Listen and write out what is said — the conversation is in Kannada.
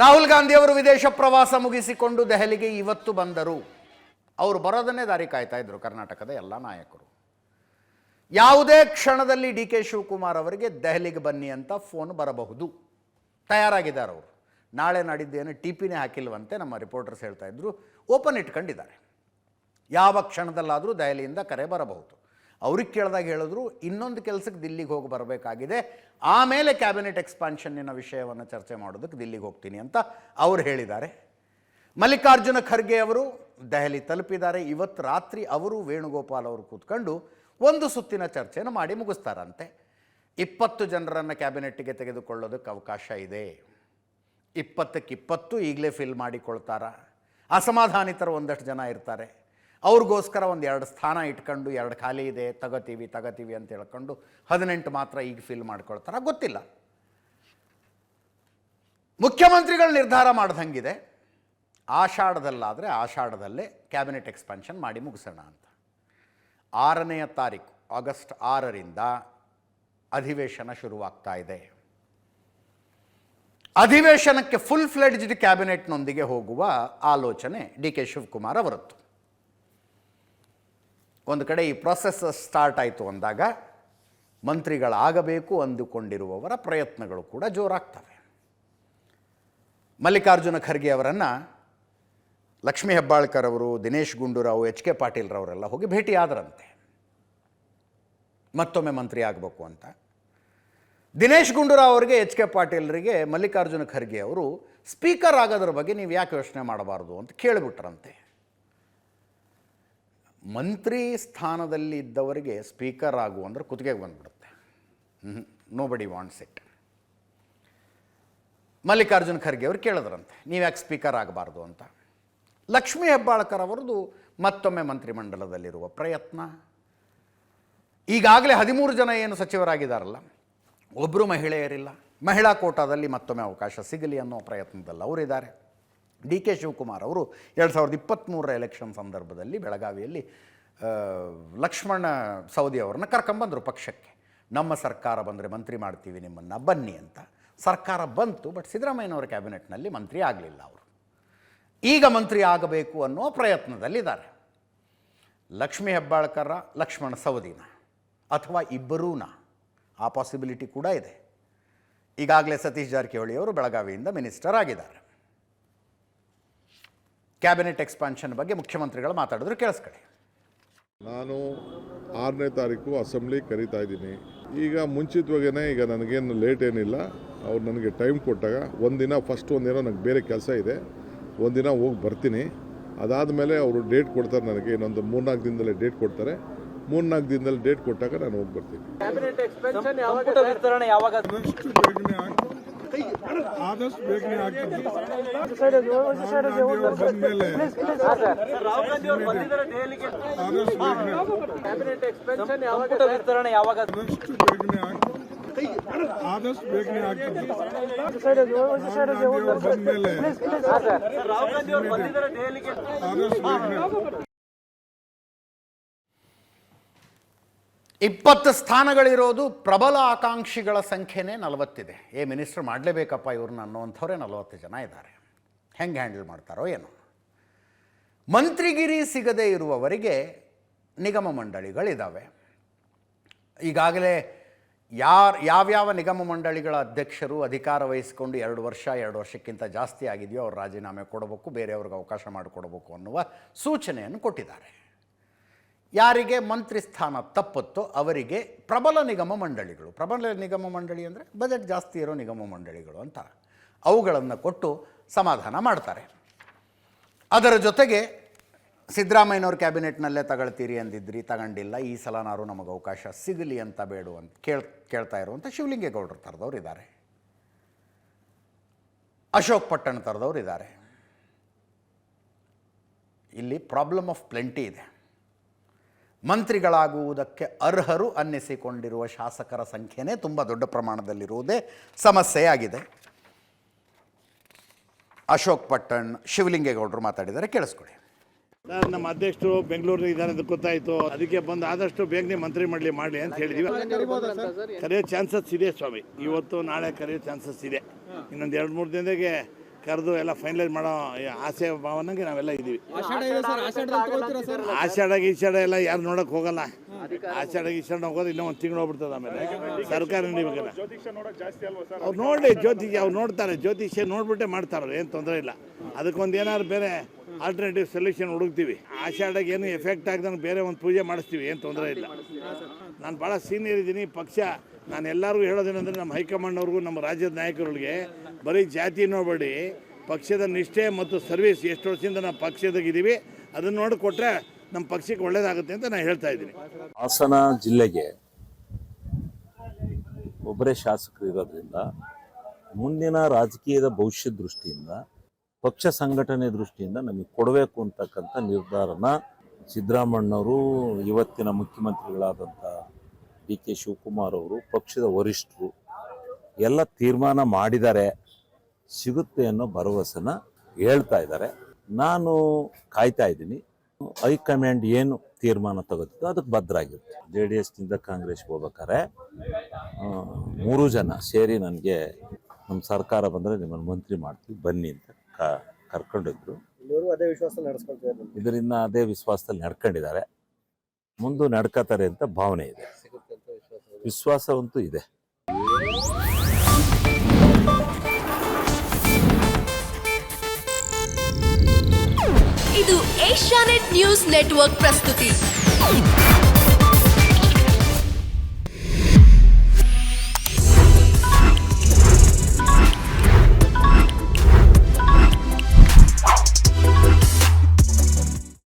ರಾಹುಲ್ ಗಾಂಧಿಯವರು ವಿದೇಶ ಪ್ರವಾಸ ಮುಗಿಸಿಕೊಂಡು ದೆಹಲಿಗೆ ಇವತ್ತು ಬಂದರು. ಅವರು ಬರೋದನ್ನೇ ದಾರಿ ಕಾಯ್ತಾ ಇದ್ರು ಕರ್ನಾಟಕದ ಎಲ್ಲ ನಾಯಕರು. ಯಾವುದೇ ಕ್ಷಣದಲ್ಲಿ ಡಿ ಕೆ ಶಿವಕುಮಾರ್ ಅವರಿಗೆ ದೆಹಲಿಗೆ ಬನ್ನಿ ಅಂತ ಫೋನ್ ಬರಬಹುದು. ತಯಾರಾಗಿದ್ದಾರೆ ಅವರು. ನಾಳೆ ನಾಡಿದ್ದೇನು ಟಿಪಿನೇ ಹಾಕಿಲ್ವಂತೆ ನಮ್ಮ ರಿಪೋರ್ಟರ್ಸ್ ಹೇಳ್ತಾ ಇದ್ರು. ಓಪನ್ ಇಟ್ಕೊಂಡಿದ್ದಾರೆ. ಯಾವ ಕ್ಷಣದಲ್ಲಾದರೂ ದೆಹಲಿಯಿಂದ ಕರೆ ಬರಬಹುದು. ಅವ್ರಿಗೆ ಕೇಳಿದಾಗ ಹೇಳಿದ್ರು ಇನ್ನೊಂದು ಕೆಲಸಕ್ಕೆ ದಿಲ್ಲಿಗೆ ಹೋಗಿ ಬರಬೇಕಾಗಿದೆ, ಆಮೇಲೆ ಕ್ಯಾಬಿನೆಟ್ ಎಕ್ಸ್ಪಾನ್ಷನ್ನಿನ ವಿಷಯವನ್ನು ಚರ್ಚೆ ಮಾಡೋದಕ್ಕೆ ದಿಲ್ಲಿಗೆ ಹೋಗ್ತೀನಿ ಅಂತ ಅವರು ಹೇಳಿದ್ದಾರೆ. ಮಲ್ಲಿಕಾರ್ಜುನ ಖರ್ಗೆ ಅವರು ದೆಹಲಿ ತಲುಪಿದ್ದಾರೆ. ಇವತ್ತು ರಾತ್ರಿ ಅವರು ವೇಣುಗೋಪಾಲ್ ಅವರು ಕೂತ್ಕೊಂಡು ಒಂದು ಸುತ್ತಿನ ಚರ್ಚೆಯನ್ನು ಮಾಡಿ ಮುಗಿಸ್ತಾರಂತೆ. 20 ಜನರನ್ನು ಕ್ಯಾಬಿನೆಟ್ಗೆ ತೆಗೆದುಕೊಳ್ಳೋದಕ್ಕೆ ಅವಕಾಶ ಇದೆ. 20ಕ್ಕೆ 20 ಈಗಲೇ ಫಿಲ್ ಮಾಡಿಕೊಳ್ತಾರ. ಅಸಮಾಧಾನಿತರು ಒಂದಷ್ಟು ಜನ ಇರ್ತಾರೆ. ಅವ್ರಿಗೋಸ್ಕರ ಒಂದು 2 ಸ್ಥಾನ ಇಟ್ಕೊಂಡು 2 ಖಾಲಿ ಇದೆ ತಗೋತೀವಿ ಅಂತ ಹೇಳ್ಕೊಂಡು 18 ಮಾತ್ರ ಈಗ ಫಿಲ್ ಮಾಡ್ಕೊಳ್ತಾರೆ. ಗೊತ್ತಿಲ್ಲ. ಮುಖ್ಯಮಂತ್ರಿಗಳು ನಿರ್ಧಾರ ಮಾಡ್ದಂಗಿದೆ. ಆಷಾಢದಲ್ಲಾದರೆ ಆಷಾಢದಲ್ಲೇ ಕ್ಯಾಬಿನೆಟ್ ಎಕ್ಸ್ಪಾನ್ಷನ್ ಮಾಡಿ ಮುಗಿಸೋಣ ಅಂತ. 6ನೇ ತಾರೀಕು ಆಗಸ್ಟ್ 6ರಿಂದ ಅಧಿವೇಶನ ಶುರುವಾಗ್ತಾ ಇದೆ. ಅಧಿವೇಶನಕ್ಕೆ ಫುಲ್ ಫ್ಲೆಡ್ಜ್ಡ್ ಕ್ಯಾಬಿನೆಟ್ನೊಂದಿಗೆ ಹೋಗುವ ಆಲೋಚನೆ ಡಿ ಕೆ ಶಿವಕುಮಾರ್ ಅವರದ್ದು. ಒಂದು ಕಡೆ ಈ ಪ್ರೊಸೆಸ್ ಸ್ಟಾರ್ಟ್ ಆಯಿತು ಅಂದಾಗ ಮಂತ್ರಿಗಳಾಗಬೇಕು ಅಂದುಕೊಂಡಿರುವವರ ಪ್ರಯತ್ನಗಳು ಕೂಡ ಜೋರಾಗ್ತವೆ. ಮಲ್ಲಿಕಾರ್ಜುನ ಖರ್ಗೆ ಅವರನ್ನು ಲಕ್ಷ್ಮೀ ಹೆಬ್ಬಾಳ್ಕರ್ ಅವರು, ದಿನೇಶ್ ಗುಂಡೂರಾವ್, ಎಚ್ ಕೆ ಪಾಟೀಲ್ರವರೆಲ್ಲ ಹೋಗಿ ಭೇಟಿಯಾದರಂತೆ ಮತ್ತೊಮ್ಮೆ ಮಂತ್ರಿ ಆಗಬೇಕು ಅಂತ. ದಿನೇಶ್ ಗುಂಡೂರಾವ್ ಅವರಿಗೆ, ಎಚ್ ಕೆ ಪಾಟೀಲ್ರಿಗೆ ಮಲ್ಲಿಕಾರ್ಜುನ ಖರ್ಗೆ ಅವರು ಸ್ಪೀಕರ್ ಆಗೋದ್ರ ಬಗ್ಗೆ ನೀವು ಯಾಕೆ ಯೋಚನೆ ಮಾಡಬಾರ್ದು ಅಂತ ಕೇಳಿಬಿಟ್ರಂತೆ. ಮಂತ್ರಿ ಸ್ಥಾನದಲ್ಲಿ ಇದ್ದವರಿಗೆ ಸ್ಪೀಕರ್ ಆಗು ಅಂದ್ರೆ ಕುತ್ತಿಗೆಗೆ ಬಂದುಬಿಡುತ್ತೆ. Nobody wants it. Mallikarjuna Kharge ಅವರು ಕೇಳಿದ್ರಂತೆ ನೀವು ಯಾಕೆ ಸ್ಪೀಕರ್ ಆಗಬಾರ್ದು ಅಂತ. ಲಕ್ಷ್ಮೀ ಹೆಬ್ಬಾಳ್ಕರ್ ಅವರದು ಮತ್ತೊಮ್ಮೆ ಮಂತ್ರಿಮಂಡಲದಲ್ಲಿರುವ ಪ್ರಯತ್ನ. ಈಗಾಗಲೇ 13 ಜನ ಏನು ಸಚಿವರಾಗಿದ್ದಾರಲ್ಲ, ಒಬ್ಬರು ಮಹಿಳೆಯರಿಲ್ಲ. ಮಹಿಳಾ ಕೋಟಾದಲ್ಲಿ ಮತ್ತೊಮ್ಮೆ ಅವಕಾಶ ಸಿಗಲಿ ಅನ್ನೋ ಪ್ರಯತ್ನದಲ್ಲಿ ಅವರಿದ್ದಾರೆ. ಡಿ ಕೆ ಶಿವಕುಮಾರ್ ಅವರು 2023 ಎಲೆಕ್ಷನ್ ಸಂದರ್ಭದಲ್ಲಿ ಬೆಳಗಾವಿಯಲ್ಲಿ ಲಕ್ಷ್ಮಣ ಸವದಿ ಅವರನ್ನು ಕರ್ಕೊಂಬಂದರು ಪಕ್ಷಕ್ಕೆ. ನಮ್ಮ ಸರ್ಕಾರ ಬಂದರೆ ಮಂತ್ರಿ ಮಾಡ್ತೀವಿ ನಿಮ್ಮನ್ನು, ಬನ್ನಿ ಅಂತ. ಸರ್ಕಾರ ಬಂತು, ಬಟ್ ಸಿದ್ದರಾಮಯ್ಯನವರ ಕ್ಯಾಬಿನೆಟ್ನಲ್ಲಿ ಮಂತ್ರಿ ಆಗಲಿಲ್ಲ ಅವರು. ಈಗ ಮಂತ್ರಿ ಆಗಬೇಕು ಅನ್ನೋ ಪ್ರಯತ್ನದಲ್ಲಿದ್ದಾರೆ. ಲಕ್ಷ್ಮೀ ಹೆಬ್ಬಾಳ್ಕರ, ಲಕ್ಷ್ಮಣ ಸವದಿನ ಅಥವಾ ಇಬ್ಬರೂನ, ಆ ಪಾಸಿಬಿಲಿಟಿ ಕೂಡ ಇದೆ. ಈಗಾಗಲೇ ಸತೀಶ್ ಜಾರಕಿಹೊಳಿ ಅವರು ಬೆಳಗಾವಿಯಿಂದ ಮಿನಿಸ್ಟರ್ ಆಗಿದ್ದಾರೆ. ಕ್ಯಾಬಿನೆಟ್ ಎಕ್ಸ್ಪಾನ್ಷನ್ ಬಗ್ಗೆ ಮುಖ್ಯಮಂತ್ರಿಗಳು ಮಾತಾಡಿದ್ರು, ಕೇಳಿಸ್ಕೊಳ್ಳಿ. ನಾನು 6ನೇ ತಾರೀಕು ಅಸೆಂಬ್ಲಿ ಕರೀತಾ ಇದ್ದೀನಿ. ಈಗ ಮುಂಚಿತವಾಗೇ, ಈಗ ನನಗೇನು ಲೇಟ್ ಏನಿಲ್ಲ. ಅವ್ರು ನನಗೆ ಟೈಮ್ ಕೊಟ್ಟಾಗ ಒಂದಿನ ನನಗೆ ಬೇರೆ ಕೆಲಸ ಇದೆ, ಒಂದಿನ ಹೋಗಿ ಬರ್ತೀನಿ. ಅದಾದಮೇಲೆ ಅವರು ಡೇಟ್ ಕೊಡ್ತಾರೆ ನನಗೆ. ಇನ್ನೊಂದು 3-4 ದಿನದಲ್ಲೇ ಡೇಟ್ ಕೊಡ್ತಾರೆ. 3-4 ದಿನದಲ್ಲಿ ಡೇಟ್ ಕೊಟ್ಟಾಗ ನಾನು ಹೋಗಿ ಬರ್ತೀನಿ. ಆದಷ್ಟು ಬೇಗನೆ ಆಗ್ತದೆ. ಆದಷ್ಟು ಬೇಗನೆ ಆಗ್ತದೆ. 20 ಸ್ಥಾನಗಳಿರೋದು ಪ್ರಬಲ ಆಕಾಂಕ್ಷಿಗಳ ಸಂಖ್ಯೆನೇ 40 ಇದೆ. ಮಿನಿಸ್ಟರ್ ಮಾಡಲೇಬೇಕಪ್ಪ ಇವ್ರನ್ನ ಅನ್ನೋವಂಥವ್ರೆ 40 ಜನ ಇದ್ದಾರೆ. ಹೆಂಗೆ ಹ್ಯಾಂಡಲ್ ಮಾಡ್ತಾರೋ ಏನೋ. ಮಂತ್ರಿಗಿರಿ ಸಿಗದೇ ಇರುವವರಿಗೆ ನಿಗಮ ಮಂಡಳಿಗಳಿದ್ದಾವೆ. ಈಗಾಗಲೇ ಯಾವ್ಯಾವ ನಿಗಮ ಮಂಡಳಿಗಳ ಅಧ್ಯಕ್ಷರು ಅಧಿಕಾರ ವಹಿಸಿಕೊಂಡು 2 ವರ್ಷಕ್ಕಿಂತ ಜಾಸ್ತಿ ಆಗಿದೆಯೋ ಅವ್ರು ರಾಜೀನಾಮೆ ಕೊಡಬೇಕು, ಬೇರೆಯವ್ರಿಗೆ ಅವಕಾಶ ಮಾಡಿಕೊಡಬೇಕು ಅನ್ನುವ ಸೂಚನೆಯನ್ನು ಕೊಟ್ಟಿದ್ದಾರೆ. ಯಾರಿಗೆ ಮಂತ್ರಿ ಸ್ಥಾನ ತಪ್ಪುತ್ತೋ ಅವರಿಗೆ ಪ್ರಬಲ ನಿಗಮ ಮಂಡಳಿ ಅಂದರೆ ಬಜೆಟ್ ಜಾಸ್ತಿ ಇರೋ ನಿಗಮ ಮಂಡಳಿಗಳು ಅಂತ, ಅವುಗಳನ್ನು ಕೊಟ್ಟು ಸಮಾಧಾನ ಮಾಡ್ತಾರೆ. ಅದರ ಜೊತೆಗೆ ಸಿದ್ದರಾಮಯ್ಯನವ್ರ ಕ್ಯಾಬಿನೆಟ್ನಲ್ಲೇ ತಗೊಳ್ತೀರಿ ಅಂದಿದ್ರಿ, ತಗೊಂಡಿಲ್ಲ, ಈ ಸಲನಾರು ನಮಗೆ ಅವಕಾಶ ಸಿಗಲಿ ಅಂತ ಬೇಡು ಅಂತ ಕೇಳ್ತಾ ಇರುವಂಥ ಶಿವಲಿಂಗೇಗೌಡರು ಥರದವ್ರು ಇದ್ದಾರೆ. ಅಶೋಕ್ ಪಟ್ಟಣ ಥರದವ್ರು ಇದ್ದಾರೆ. ಇಲ್ಲಿ ಪ್ರಾಬ್ಲಮ್ ಆಫ್ ಪ್ಲೆಂಟಿ ಇದೆ. ಮಂತ್ರಿಗಳಾಗುವುದಕ್ಕೆ ಅರ್ಹರು ಅನ್ನಿಸಿಕೊಂಡಿರುವ ಶಾಸಕರ ಸಂಖ್ಯೆನೇ ತುಂಬ ದೊಡ್ಡ ಪ್ರಮಾಣದಲ್ಲಿರುವುದೇ ಸಮಸ್ಯೆಯಾಗಿದೆ. ಅಶೋಕ್ ಪಟ್ಟಣ್, ಶಿವಲಿಂಗೇಗೌಡರು ಮಾತಾಡಿದ್ದಾರೆ, ಕೇಳಿಸ್ಕೊಳ್ಳಿ. ನಮ್ಮ ಅಧ್ಯಕ್ಷರು ಬೆಂಗಳೂರಲ್ಲಿ ಇದ್ದಾರೆ ಅಂತ ಗೊತ್ತಾಯಿತು. ಅದಕ್ಕೆ ಬಂದು ಆದಷ್ಟು ಬೇಗನೆ ಮಂತ್ರಿ ಮಾಡಲಿ ಅಂತ ಹೇಳಿದೀವಿ. ಕರೆಯೋ ಚಾನ್ಸಸ್ ಇದೆ ಸ್ವಾಮಿ. ಇವತ್ತು ನಾಳೆ ಕರೆಯೋ ಚಾನ್ಸಸ್ ಇದೆ. ಇನ್ನೊಂದು 2-3 ದಿನದಾಗೆ ಕರೆದು ಎಲ್ಲ ಫೈನಲೈಸ್ ಮಾಡೋ ಆಸೆ ಭಾವನೆಗೆ ನಾವೆಲ್ಲ ಇದ್ದೀವಿ. ಆಷಾಢ ಇದೆ ಸರ್, ಆಷಾಢದಲ್ಲಿ ತಗೊಳ್ತೀರಾ ಸರ್? ಆಷಾಢ ಗೀಷಾಢ ಎಲ್ಲ ಯಾರು ನೋಡೋಕೆ ಹೋಗಲ್ಲ. ಆಷಾಢ ಗೀಷಾಢ ಹೋಗೋದು ಇನ್ನೂ ಒಂದು ತಿಂಗಳು ಹೋಗ್ಬಿಡ್ತದೆ. ಆಮೇಲೆ ಸರ್ಕಾರ ನಡಿಬೇಕಲ್ಲ, ಅವ್ರು ನೋಡಿ ಜ್ಯೋತಿಷ್ಯ ಅವ್ರು ನೋಡ್ತಾರೆ, ಜ್ಯೋತಿಷ್ಯ ನೋಡ್ಬಿಟ್ಟೆ ಮಾಡ್ತಾರೆ, ಏನು ತೊಂದರೆ ಇಲ್ಲ. ಅದಕ್ಕೊಂದು ಏನಾದ್ರು ಬೇರೆ ಆಲ್ಟರ್ನೇಟಿವ್ ಸೊಲ್ಯೂಷನ್ ಹುಡುಕ್ತೀವಿ. ಆಷಾಢಕ್ಕೆ ಏನು ಎಫೆಕ್ಟ್ ಆಗ್ದಂಗೆ ಬೇರೆ ಒಂದು ಪೂಜೆ ಮಾಡಿಸ್ತೀವಿ, ಏನು ತೊಂದರೆ ಇಲ್ಲ. ನಾನು ಭಾಳ ಸೀನಿಯರ್ ಇದ್ದೀನಿ ಪಕ್ಷ. ನಾನು ಎಲ್ಲರಿಗೂ ಹೇಳೋದೇನೆಂದರೆ, ನಮ್ಮ ಹೈಕಮಾಂಡ್ನವ್ರಿಗೂ ನಮ್ಮ ರಾಜ್ಯದ ನಾಯಕರುಗಳಿಗೆ ಬರೀ ಜಾತಿ ನೋಡಬೇಡಿ, ಪಕ್ಷದ ನಿಷ್ಠೆ ಮತ್ತು ಸರ್ವಿಸ್ ಎಷ್ಟು ವರ್ಷದಿಂದ ನಾವು ಪಕ್ಷದಾಗಿದ್ದೀವಿ ಅದನ್ನು ನೋಡಿ ಕೊಟ್ಟರೆ ನಮ್ಮ ಪಕ್ಷಕ್ಕೆ ಒಳ್ಳೇದಾಗುತ್ತೆ ಅಂತ ನಾನು ಹೇಳ್ತಾ ಇದ್ದೀನಿ. ಹಾಸನ ಜಿಲ್ಲೆಗೆ ಒಬ್ಬರೇ ಶಾಸಕರು ಇರೋದ್ರಿಂದ ಮುಂದಿನ ರಾಜಕೀಯದ ಭವಿಷ್ಯ ದೃಷ್ಟಿಯಿಂದ, ಪಕ್ಷ ಸಂಘಟನೆ ದೃಷ್ಟಿಯಿಂದ ನಮಗೆ ಕೊಡಬೇಕು ಅಂತಕ್ಕಂಥ ನಿರ್ಧಾರನ ಸಿದ್ದರಾಮಣ್ಣವರು, ಇವತ್ತಿನ ಮುಖ್ಯಮಂತ್ರಿಗಳಾದಂಥ ಡಿ ಕೆ ಶಿವಕುಮಾರ್ ಅವರು, ಪಕ್ಷದ ವರಿಷ್ಠರು ಎಲ್ಲ ತೀರ್ಮಾನ ಮಾಡಿದ್ದಾರೆ, ಸಿಗುತ್ತೆ ಅನ್ನೋ ಭರವಸೆನ ಹೇಳ್ತಾ ಇದ್ದಾರೆ. ನಾನು ಕಾಯ್ತಾ ಇದ್ದೀನಿ. ಹೈಕಮಾಂಡ್ ಏನು ತೀರ್ಮಾನ ತಗೋತಿದ್ದೋ ಅದಕ್ಕೆ ಬದ್ಧರಾಗಿರುತ್ತೆ. JDSನಿಂದ ಕಾಂಗ್ರೆಸ್ಗೆ ಹೋಗ್ಬೇಕಾದ್ರೆ 3 ಜನ ಸೇರಿ ನನಗೆ ನಮ್ಮ ಸರ್ಕಾರ ಬಂದರೆ ನಿಮ್ಮನ್ನು ಮಂತ್ರಿ ಮಾಡ್ತೀವಿ ಬನ್ನಿ ಅಂತ ಕರ್ಕೊಂಡಿದ್ರು. ಇದರಿಂದ ಅದೇ ವಿಶ್ವಾಸದಲ್ಲಿ ನಡ್ಕೊಂಡಿದ್ದಾರೆ, ಮುಂದೆ ನಡ್ಕೋತಾರೆ ಅಂತ ಭಾವನೆ ಇದೆ, ವಿಶ್ವಾಸವಂತೂ ಇದೆ. ಇದು ಏಷ್ಯಾನೆಟ್ ನ್ಯೂಸ್ ನೆಟ್ವರ್ಕ್ ಪ್ರಸ್ತುತಿ.